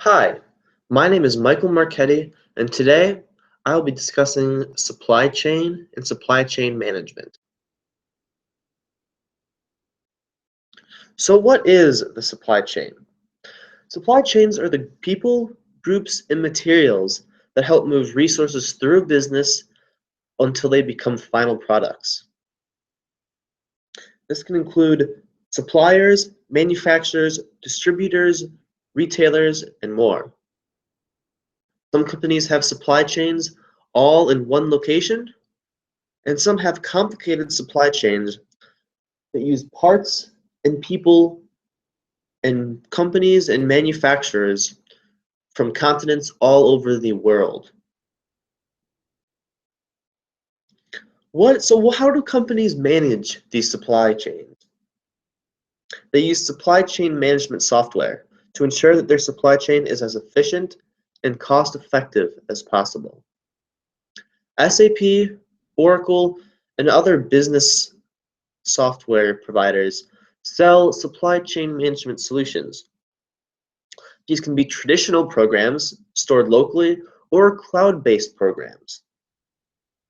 Hi, my name is Michael Marchetti, and today I will be discussing supply chain and supply chain management. So, what is the supply chain? Supply chains are the people, groups, and materials that help move resources through a business until they become final products. This can include suppliers, manufacturers, distributors, retailers, and more. Some companies have supply chains all in one location, and some have complicated supply chains that use parts and people and companies and manufacturers from continents all over the world. How do companies manage these supply chains? They use supply chain management software to ensure that their supply chain is as efficient and cost effective as possible. SAP, Oracle, and other business software providers sell supply chain management solutions. These can be traditional programs stored locally or cloud-based programs.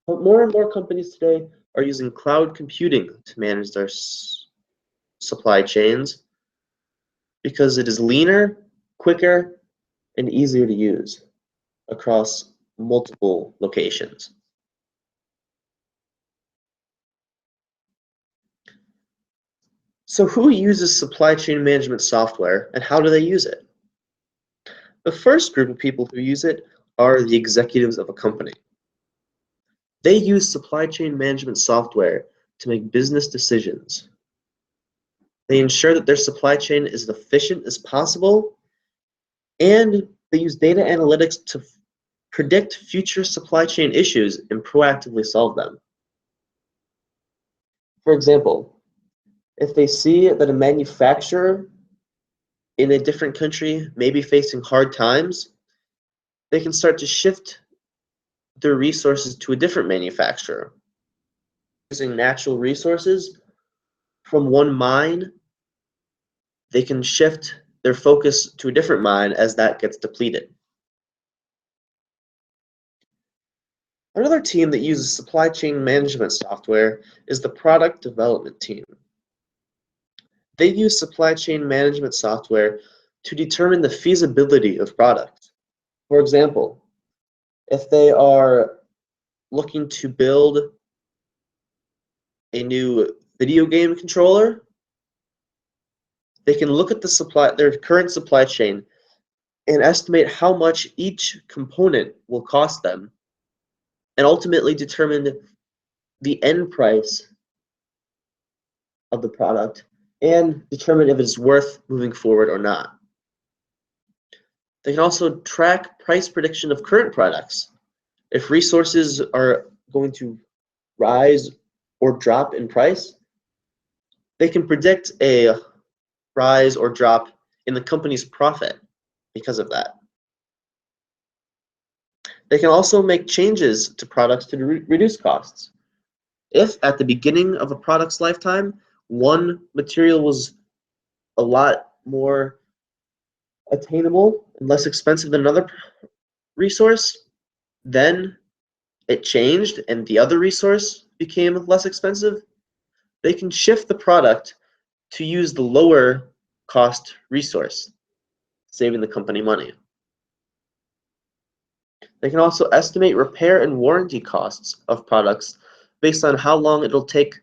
But more and more companies today are using cloud computing to manage their supply chains because it is leaner, quicker, and easier to use across multiple locations. So who uses supply chain management software and how do they use it? The first group of people who use it are the executives of a company. They use supply chain management software to make business decisions. They ensure that their supply chain is as efficient as possible, and they use data analytics to predict future supply chain issues and proactively solve them. For example, if they see that a manufacturer in a different country may be facing hard times, they can start to shift their resources to a different manufacturer. Using natural resources from one mine, they can shift their focus to a different mine as that gets depleted. Another team that uses supply chain management software is the product development team. They use supply chain management software to determine the feasibility of products. For example, if they are looking to build a new video game controller, they can look at their current supply chain and estimate how much each component will cost them and ultimately determine the end price of the product and determine if it's worth moving forward or not. They can also track price prediction of current products. If resources are going to rise or drop in price, they can predict a rise or drop in the company's profit because of that. They can also make changes to products to reduce costs. If at the beginning of a product's lifetime, one material was a lot more attainable and less expensive than another resource, then it changed and the other resource became less expensive, they can shift the product to use the lower cost resource, saving the company money. They can also estimate repair and warranty costs of products based on how long it'll take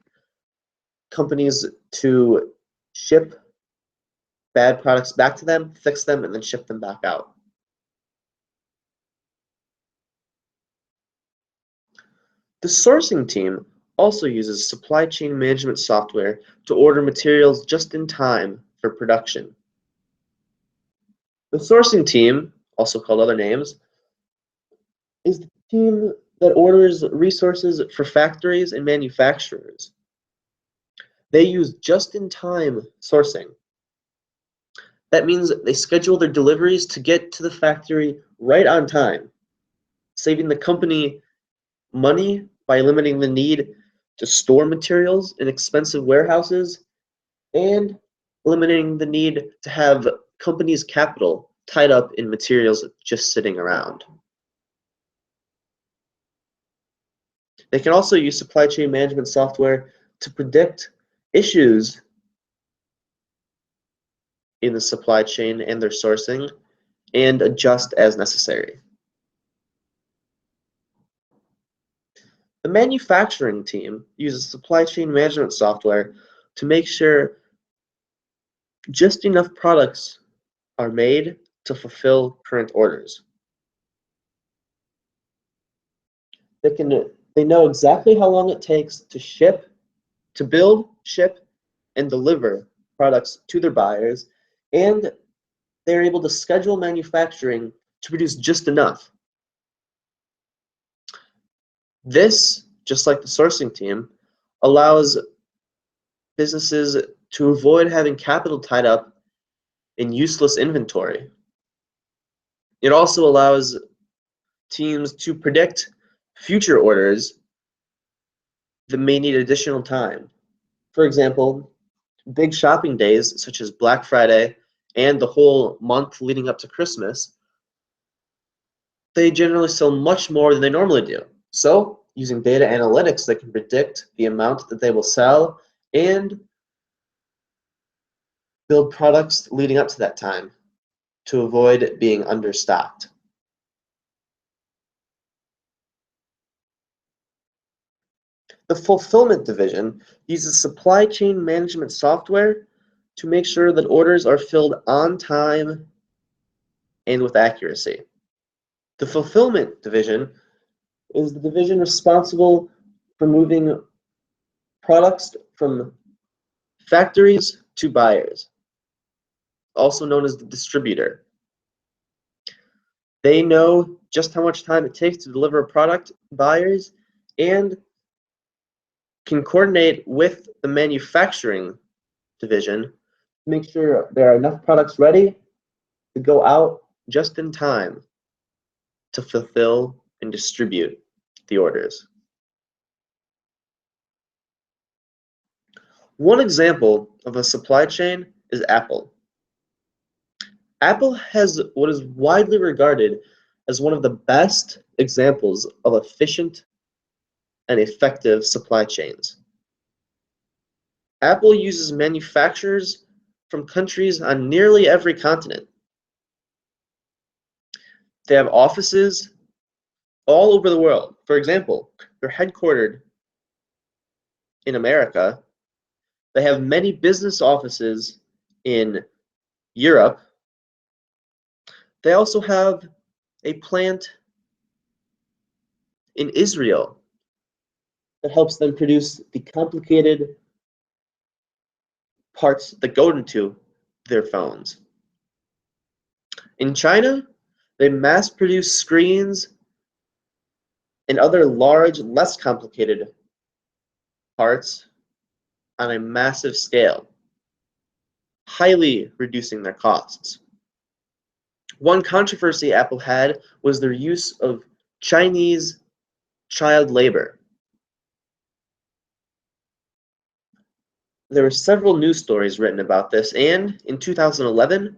companies to ship bad products back to them, fix them, and then ship them back out. The sourcing team also uses supply chain management software to order materials just in time for production. The sourcing team, also called other names, is the team that orders resources for factories and manufacturers. They use just-in-time sourcing. That means they schedule their deliveries to get to the factory right on time, saving the company money by limiting the need to store materials in expensive warehouses and eliminating the need to have companies' capital tied up in materials just sitting around. They can also use supply chain management software to predict issues in the supply chain and their sourcing and adjust as necessary. The manufacturing team uses supply chain management software to make sure just enough products are made to fulfill current orders. They know exactly how long it takes to build, ship, and deliver products to their buyers, and they're able to schedule manufacturing to produce just enough. This, just like the sourcing team, allows businesses to avoid having capital tied up in useless inventory. It also allows teams to predict future orders that may need additional time. For example, big shopping days such as Black Friday and the whole month leading up to Christmas, they generally sell much more than they normally do. So, using data analytics, they can predict the amount that they will sell and build products leading up to that time to avoid being understocked. The fulfillment division uses supply chain management software to make sure that orders are filled on time and with accuracy. The fulfillment division is the division responsible for moving products from factories to buyers, also known as the distributor. They know just how much time it takes to deliver a product to buyers and can coordinate with the manufacturing division to make sure there are enough products ready to go out just in time to fulfill and distribute the orders. One example of a supply chain is Apple. Apple has what is widely regarded as one of the best examples of efficient and effective supply chains. Apple uses manufacturers from countries on nearly every continent. They have offices all over the world. For example, they're headquartered in America. They have many business offices in Europe. They also have a plant in Israel that helps them produce the complicated parts that go into their phones. In China, they mass produce screens and other large, less complicated parts on a massive scale, highly reducing their costs. One controversy Apple had was their use of Chinese child labor. There were several news stories written about this, and in 2011,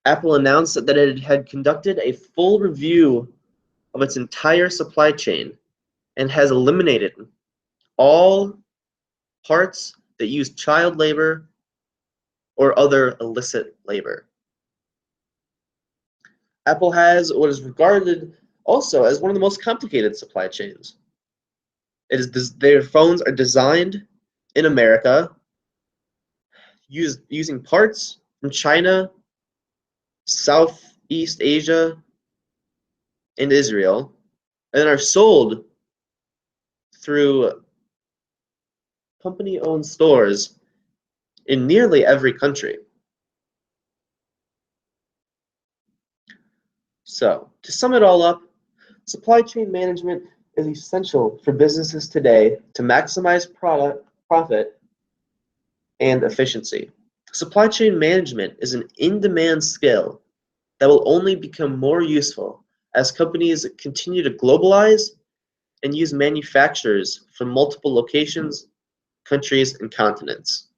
Apple announced that it had conducted a full review of its entire supply chain and has eliminated all parts that use child labor or other illicit labor. Apple has what is regarded also as one of the most complicated supply chains. Their phones are designed in America, using parts from China, Southeast Asia, and Israel, and are sold through company-owned stores in nearly every country. So, to sum it all up, supply chain management is essential for businesses today to maximize profit and efficiency. Supply chain management is an in-demand skill that will only become more useful as companies continue to globalize and use manufacturers from multiple locations, countries, and continents.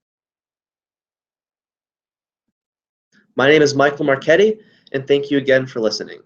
My name is Michael Marchetti, and thank you again for listening.